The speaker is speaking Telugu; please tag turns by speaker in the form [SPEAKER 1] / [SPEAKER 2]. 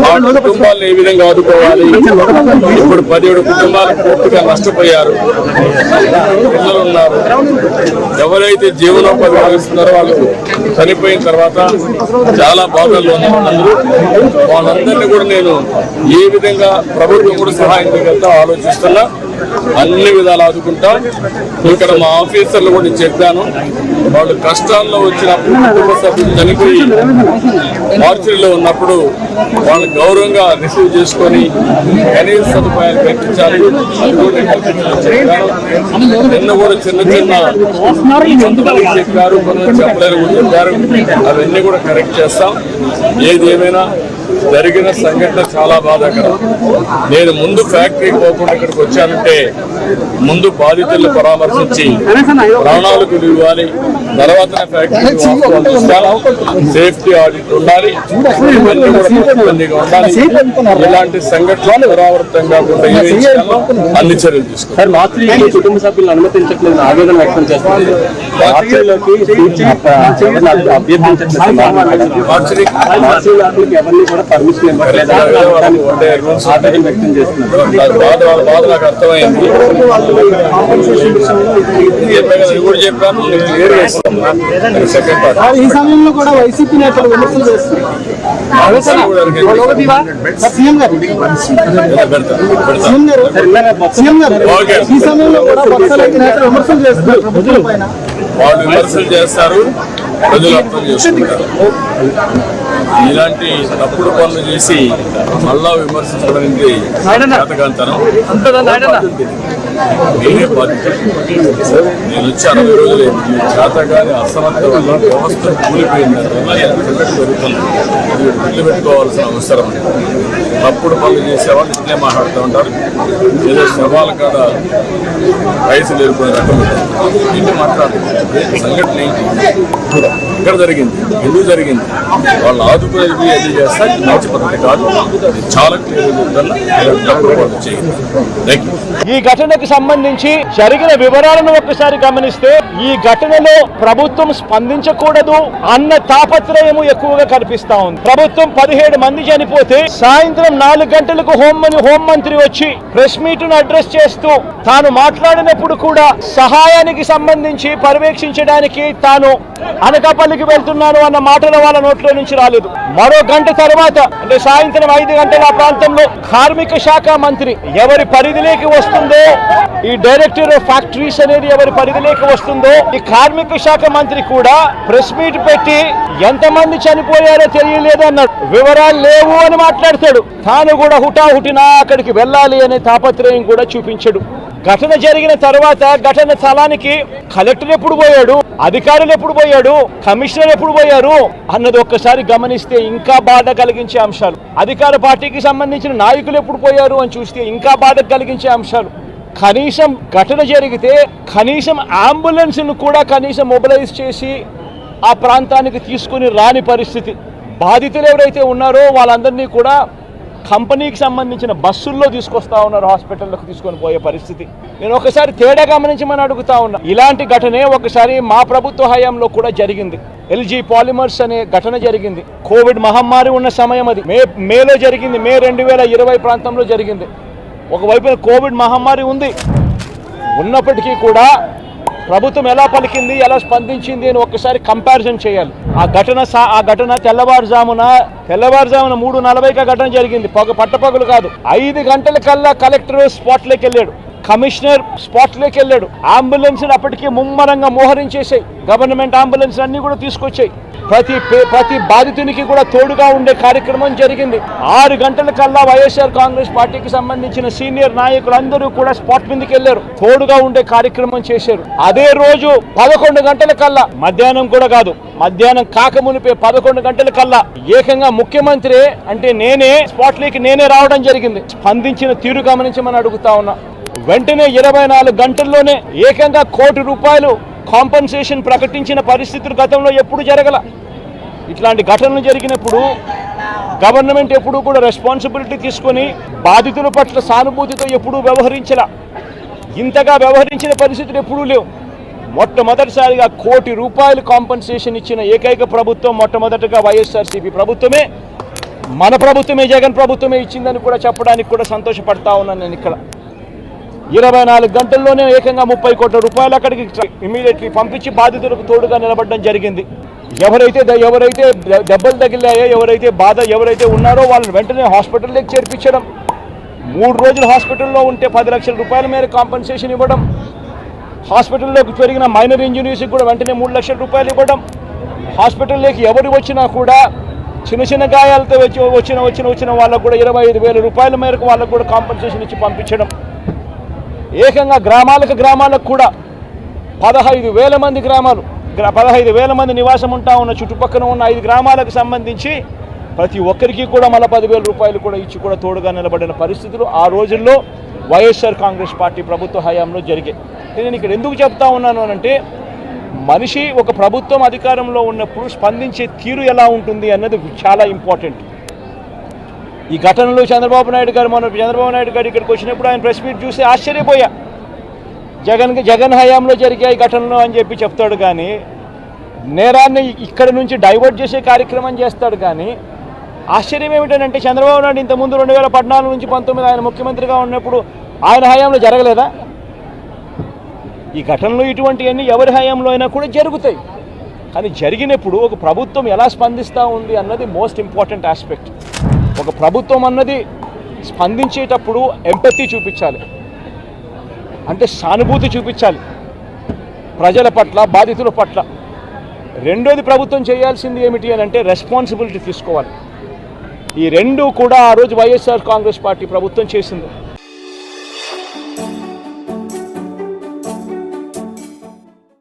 [SPEAKER 1] ఆ కుటుంబాలను ఏ విధంగా ఆదుకోవాలి. ఇప్పుడు 17 కుటుంబాలు పూర్తిగా నష్టపోయారు. పిల్లలు ఉన్నారు. ఎవరైతే జీవనోపాధి కలిగిస్తున్నారో వాళ్ళు చనిపోయిన తర్వాత చాలా బాధల్లో ఉన్నారు. వాళ్ళందరినీ కూడా నేను ఏ విధంగా ప్రభుత్వం కూడా సహాయం చేయగలతో ఆలోచిస్తున్నా. అన్ని విధాలు ఆదుకుంటా. ఇక్కడ మా ఆఫీసర్లు కూడా చెప్పాను, వాళ్ళు కష్టాల్లో వచ్చినప్పుడు కుటుంబ సభ్యులు చనిపోయి మార్చిలో ఉన్నప్పుడు వాళ్ళు గౌరవంగా రిసీవ్ చేసుకొని కనీస సదుపాయాలు కల్పించాలి. అది కూడా చెప్పాను. నిన్న కూడా చిన్న చెప్పారు, కొంతమంది చెప్పలేరు కూడా చెప్పారు. అవన్నీ కూడా కరెక్ట్ చేస్తాం. ఏదేమైనా జరిగిన సంఘటన చాలా బాధాకరం. నేను ముందు ఫ్యాక్టరీకి పోకుండా ఇక్కడికి వచ్చానంటే ముందు బాధితులను పరామర్శించి ప్రాణాలకు ఇవ్వాలి, తర్వాత ఫ్యాక్టరీకి సేఫ్టీ ఆడిట్ ఉండాలి, ఇబ్బందిగా ఉండాలి. ఇలాంటి సంఘటనలు పునరావృతం కాకుండా అన్ని చర్యలు తీసుకోవాలి.
[SPEAKER 2] కుటుంబ సభ్యులను అనుమతించట్లేదు ఆవేదన వ్యక్తం చేస్తున్నారు. పర్మిషన్ ఇవ్వట్లేదు ఆవేదన వ్యక్తం చేస్తున్నారు.
[SPEAKER 1] బాధ నాకు అర్థమైంది. చెప్పాను.
[SPEAKER 3] ఈ సమయంలో కూడా వైసీపీ నేతలు విమర్శలు చేస్తున్నారు. ఈ సమయంలో కూడా నేతలు విమర్శలు చేస్తున్నారు ప్రభుత్వం పైన.
[SPEAKER 1] వాళ్ళు విమర్శలు చేస్తారు, ప్రజలు అర్థం చేసుకుంటారు. ఇలాంటి తప్పుడు పనులు చేసి మళ్ళా విమర్శించడానికి చేతకాంతనం నేనే బాధ్యత. నేను వచ్చి 60 రోజులు చేతగాని అసమర్థ వల్ల వ్యవస్థ కూలిపోయింది. జరుగుతుంది. ఇల్లు పెట్టుకోవాల్సిన అవసరం. తప్పుడు పనులు చేసేవాళ్ళు ఇట్లే మాట్లాడుతూ ఉంటారు. ఏదో శవాల కాడ వయసులు ఏర్పడిన రకం ఇల్లు మాట్లాడుతుంది. సంఘటన ఏంటి, ఇక్కడ జరిగింది, ఎందుకు జరిగింది, వాళ్ళు ఆదుకునేది అది చేస్తా. మంచి పద్ధతి కాదు. చాలా క్లియర్ చేయండి.
[SPEAKER 4] ఈ ఘటనకు సంబంధించి జరిగిన వివరాలను ఒక్కసారి గమనిస్తే ఈ ఘటనలో ప్రభుత్వం స్పందించకూడదు అన్న తాపత్రయము ఎక్కువగా కనిపిస్తా ఉంది. ప్రభుత్వం 17 మంది చనిపోతే సాయంత్రం 4 గంటలకు హోంమంత్రి వచ్చి ప్రెస్ మీట్ ను అడ్రస్ చేస్తూ తాను మాట్లాడినప్పుడు కూడా సహాయానికి సంబంధించి పర్యవేక్షించడానికి తాను అనకాపల్లికి వెళ్తున్నాను అన్న మాటలు వాళ్ళ నోట్లో నుంచి రాలేదు. మరో గంట తర్వాత అంటే సాయంత్రం 5 గంటల ప్రాంతంలో కార్మిక శాఖ మంత్రి ఎవరి పరిధిలోకి వస్తుందో, ఈ డైరెక్టర్ ఆఫ్ ఫ్యాక్టరీస్ అనేది ఎవరి పరిధిలోకి వస్తుందో, ఈ కార్మిక శాఖ మంత్రి కూడా ప్రెస్ మీట్ పెట్టి ఎంతమంది చనిపోయారో తెలియలేదు అన్నాడు. వివరాలు లేవు అని మాట్లాడతాడు. తాను కూడా హుటాహుటిన అక్కడికి వెళ్ళాలి అనే తాపత్రయం కూడా చూపించాడు. ఘటన జరిగిన తర్వాత ఘటన స్థలానికి కలెక్టర్ ఎప్పుడు పోయాడు, అధికారులు ఎప్పుడు పోయాడు, కమిషనర్ ఎప్పుడు పోయారు అన్నది ఒక్కసారి గమనిస్తే ఇంకా బాధ కలిగించే అంశాలు. అధికార పార్టీకి సంబంధించిన నాయకులు ఎప్పుడు పోయారు అని చూస్తే ఇంకా బాధ కలిగించే అంశాలు. కనీసం ఘటన జరిగితే కనీసం అంబులెన్స్ ను కూడా కనీసం మొబిలైజ్ చేసి ఆ ప్రాంతానికి తీసుకుని రాని పరిస్థితి. బాధితులు ఎవరైతే ఉన్నారో వాళ్ళందరినీ కూడా కంపెనీకి సంబంధించిన బస్సుల్లో తీసుకొస్తా ఉన్నారు, హాస్పిటల్లోకి తీసుకొని పోయే పరిస్థితి. నేను ఒకసారి తేడా గమనించమని అడుగుతా ఉన్నా. ఇలాంటి ఘటనే ఒకసారి మా ప్రభుత్వ హయాంలో కూడా జరిగింది. ఎల్జీ పాలిమర్స్ అనే ఘటన జరిగింది. కోవిడ్ మహమ్మారి ఉన్న సమయం అది. మేలో జరిగింది. మే 2020 ప్రాంతంలో జరిగింది. ఒకవైపున కోవిడ్ మహమ్మారి ఉంది, ఉన్నప్పటికీ కూడా ప్రభుత్వం ఎలా పలికింది, ఎలా స్పందించింది అని ఒక్కసారి కంపారిజన్ చేయాలి. ఆ ఘటన తెల్లవారుజామున 3:40కి ఘటన జరిగింది. పట్టపగలు కాదు. 5 గంటల కల్లా కలెక్టర్ స్పాట్లోకి వెళ్ళాడు, కమిషనర్ స్పాట్లోకి వెళ్ళాడు. అంబులెన్స్ అప్పటికీ ముమ్మరంగా మోహరించేసాయి. గవర్నమెంట్ అంబులెన్స్ అన్ని కూడా తీసుకొచ్చాయి. ప్రతి బాధితునికి కూడా తోడుగా ఉండే కార్యక్రమం జరిగింది. 6 గంటల కల్లా వైఎస్ఆర్ కాంగ్రెస్ పార్టీకి సంబంధించిన సీనియర్ నాయకులందరూ కూడా స్పాట్ మీదకి వెళ్లారు, తోడుగా ఉండే కార్యక్రమం చేశారు. అదే రోజు 11 గంటల కల్లా, మధ్యాహ్నం కూడా కాదు, మధ్యాహ్నం కాకమునిపే 11 గంటల కల్లా ఏకంగా ముఖ్యమంత్రి అంటే నేనే స్పాట్లోకి రావడం జరిగింది. స్పందించిన తీరు గమనించమని అడుగుతా ఉన్నా. వెంటనే 24 గంటల్లోనే ఏకంగా ₹1 కోటి కాంపన్సేషన్ ప్రకటించిన పరిస్థితులు గతంలో ఎప్పుడు జరగల. ఇట్లాంటి ఘటనలు జరిగినప్పుడు గవర్నమెంట్ ఎప్పుడూ కూడా రెస్పాన్సిబిలిటీ తీసుకొని బాధితుల పట్ల సానుభూతితో ఎప్పుడూ వ్యవహరించలా. ఇంతగా వ్యవహరించిన పరిస్థితులు ఎప్పుడూ లేవు. మొట్టమొదటిసారిగా ₹1 కోటి కాంపన్సేషన్ ఇచ్చిన ఏకైక ప్రభుత్వం మొట్టమొదటిగా వైఎస్ఆర్సీపీ ప్రభుత్వమే. మన ప్రభుత్వమే, జగన్ ప్రభుత్వమే ఇచ్చిందని కూడా చెప్పడానికి కూడా సంతోషపడతా ఉన్నాను నేను. ఇక్కడ 24 గంటల్లోనే ఏకంగా 30 కోట్ల రూపాయలు అక్కడికి ఇమీడియట్లీ పంపించి బాధితులకు తోడుగా నిలబడడం జరిగింది. ఎవరైతే దెబ్బలు తగిలాయో, ఎవరైతే ఉన్నారో వాళ్ళని వెంటనే హాస్పిటల్లోకి చేర్పించడం, 3 రోజులు హాస్పిటల్లో ఉంటే 10 లక్షల రూపాయల మేర కాంపెన్సేషన్ ఇవ్వడం, హాస్పిటల్లోకి జరిగిన మైనర్ ఇంజనీర్స్కి కూడా వెంటనే 3 లక్షల రూపాయలు ఇవ్వడం, హాస్పిటల్లోకి ఎవరు వచ్చినా కూడా చిన్న గాయాలతో వచ్చిన వాళ్ళకు కూడా 25,000 రూపాయల మేరకు వాళ్ళకు కూడా కాంపెన్సేషన్ ఇచ్చి పంపించడం, ఏకంగా గ్రామాలకు కూడా 15,000 మంది 15,000 మంది నివాసం ఉంటా ఉన్న చుట్టుపక్కల ఉన్న 5 గ్రామాలకు సంబంధించి ప్రతి ఒక్కరికి కూడా మళ్ళీ 10,000 రూపాయలు కూడా ఇచ్చి కూడా తోడుగా నిలబడిన పరిస్థితులు ఆ రోజుల్లో వైఎస్ఆర్ కాంగ్రెస్ పార్టీ ప్రభుత్వ హయాంలో జరిగాయి. నేను ఇక్కడ ఎందుకు చెప్తా ఉన్నాను అంటే, మనిషి ఒక ప్రభుత్వం అధికారంలో ఉన్నప్పుడు స్పందించే తీరు ఎలా ఉంటుంది అన్నది చాలా ఇంపార్టెంట్. ఈ ఘటనలో చంద్రబాబు నాయుడు గారు ఇక్కడికి వచ్చినప్పుడు ఆయన ప్రెస్ మీట్ చూసి ఆశ్చర్యపోయా. జగన్ హయాంలో జరిగే ఈ ఘటనలో అని చెప్పి చెప్తాడు, కానీ నేరాన్ని ఇక్కడ నుంచి డైవర్ట్ చేసే కార్యక్రమం చేస్తాడు. కానీ ఆశ్చర్యం ఏమిటంటే, చంద్రబాబు నాయుడు ఇంతకుముందు 2014 నుంచి 19 ఆయన ముఖ్యమంత్రిగా ఉన్నప్పుడు ఆయన హయాంలో జరగలేదా? ఈ ఘటనలు ఇటువంటివన్నీ ఎవరి హయాంలో అయినా కూడా జరుగుతాయి. కానీ జరిగినప్పుడు ఒక ప్రభుత్వం ఎలా స్పందిస్తూ ఉంది అన్నది మోస్ట్ ఇంపార్టెంట్ ఆస్పెక్ట్. ఒక ప్రభుత్వం అన్నది స్పందించేటప్పుడు ఎంపతి చూపించాలి, అంటే సానుభూతి చూపించాలి ప్రజల పట్ల, బాధితుల పట్ల. రెండోది ప్రభుత్వం చేయాల్సింది ఏమిటి అని అంటే రెస్పాన్సిబిలిటీ తీసుకోవాలి. ఈ రెండు కూడా ఆ రోజు వైఎస్ఆర్ కాంగ్రెస్ పార్టీ ప్రభుత్వం చేసింది.